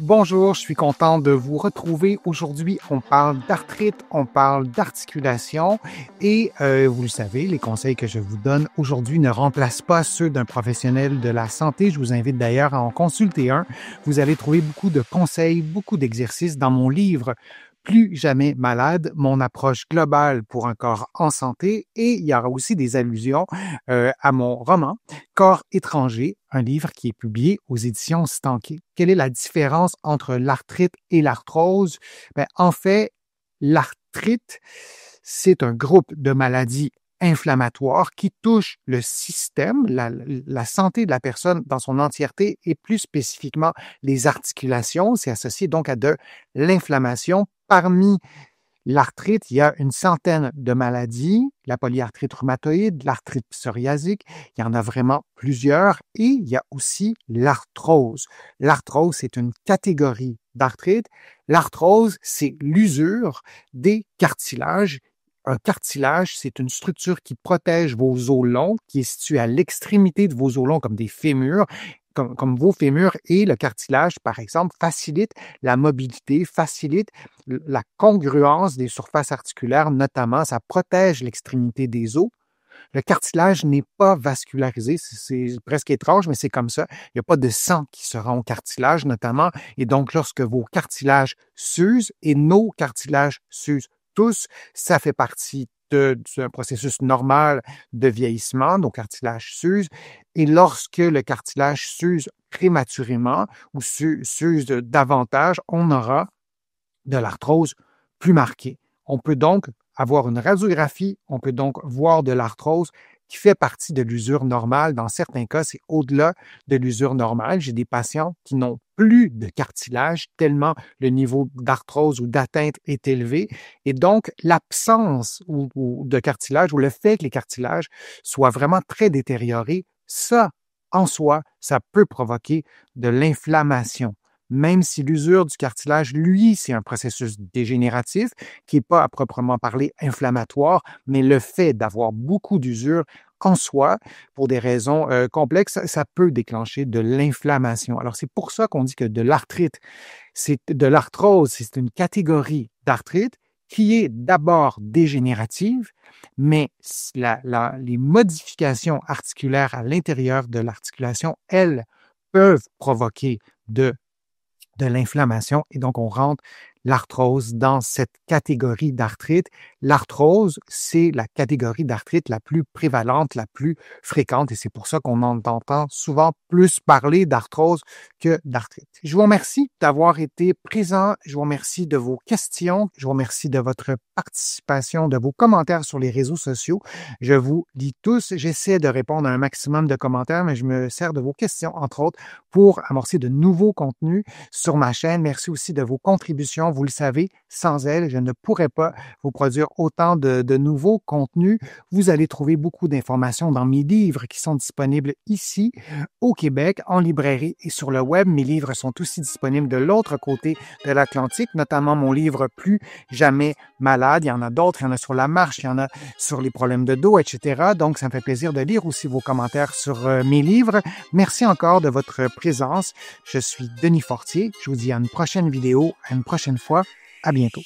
Bonjour, je suis content de vous retrouver. Aujourd'hui, on parle d'arthrite, on parle d'articulation et vous le savez, les conseils que je vous donne aujourd'hui ne remplacent pas ceux d'un professionnel de la santé. Je vous invite d'ailleurs à en consulter un. Vous allez trouver beaucoup de conseils, beaucoup d'exercices dans mon livre Plus jamais malade, mon approche globale pour un corps en santé, et il y aura aussi des allusions à mon roman Corps étranger, un livre qui est publié aux éditions Stanké. Quelle est la différence entre l'arthrite et l'arthrose? En fait, l'arthrite, c'est un groupe de maladies inflammatoires qui touchent le système, la santé de la personne dans son entièreté et plus spécifiquement les articulations. C'est associé donc à de l'inflammation. Parmi l'arthrite, il y a une centaine de maladies, la polyarthrite rhumatoïde, l'arthrite psoriasique, il y en a vraiment plusieurs, et il y a aussi l'arthrose. L'arthrose, c'est une catégorie d'arthrite. L'arthrose, c'est l'usure des cartilages. Un cartilage, c'est une structure qui protège vos os longs, qui est située à l'extrémité de vos os longs, comme des fémurs, comme vos fémurs, et le cartilage, par exemple, facilite la mobilité, facilite la congruence des surfaces articulaires, notamment, ça protège l'extrémité des os. Le cartilage n'est pas vascularisé, c'est presque étrange, mais c'est comme ça. Il n'y a pas de sang qui se rend au cartilage, notamment, et donc lorsque vos cartilages s'usent, et nos cartilages s'usent tous, ça fait partie d'un processus normal de vieillissement, nos cartilages s'usent, et lorsque le cartilage s'use prématurément ou s'use davantage, on aura de l'arthrose plus marquée. On peut donc avoir une radiographie, on peut donc voir de l'arthrose qui fait partie de l'usure normale. Dans certains cas, c'est au-delà de l'usure normale. J'ai des patients qui n'ont plus de cartilage tellement le niveau d'arthrose ou d'atteinte est élevé. Et donc, l'absence ou de cartilage ou le fait que les cartilages soient vraiment très détériorés, ça, en soi, ça peut provoquer de l'inflammation. Même si l'usure du cartilage, lui, c'est un processus dégénératif qui n'est pas à proprement parler inflammatoire, mais le fait d'avoir beaucoup d'usure en soi, pour des raisons complexes, ça peut déclencher de l'inflammation. Alors, c'est pour ça qu'on dit que de l'arthrite, c'est de l'arthrose, c'est une catégorie d'arthrite qui est d'abord dégénérative, mais les modifications articulaires à l'intérieur de l'articulation, elles, peuvent provoquer de l'inflammation, et donc on rentre l'arthrose dans cette catégorie d'arthrite. L'arthrose, c'est la catégorie d'arthrite la plus prévalente, la plus fréquente, et c'est pour ça qu'on en entend souvent plus parler d'arthrose que d'arthrite. Je vous remercie d'avoir été présent, je vous remercie de vos questions, je vous remercie de votre participation, de vos commentaires sur les réseaux sociaux. Je vous lis tous, j'essaie de répondre à un maximum de commentaires, mais je me sers de vos questions, entre autres, pour amorcer de nouveaux contenus sur ma chaîne. Merci aussi de vos contributions. Vous le savez, sans elles, je ne pourrais pas vous produire autant de nouveaux contenus. Vous allez trouver beaucoup d'informations dans mes livres qui sont disponibles ici, au Québec, en librairie et sur le web. Mes livres sont aussi disponibles de l'autre côté de l'Atlantique, notamment mon livre Plus jamais malade. Il y en a d'autres, il y en a sur la marche, il y en a sur les problèmes de dos, etc. Donc, ça me fait plaisir de lire aussi vos commentaires sur mes livres. Merci encore de votre présence. Je suis Denis Fortier. Je vous dis à une prochaine vidéo, à une prochaine fois. À bientôt.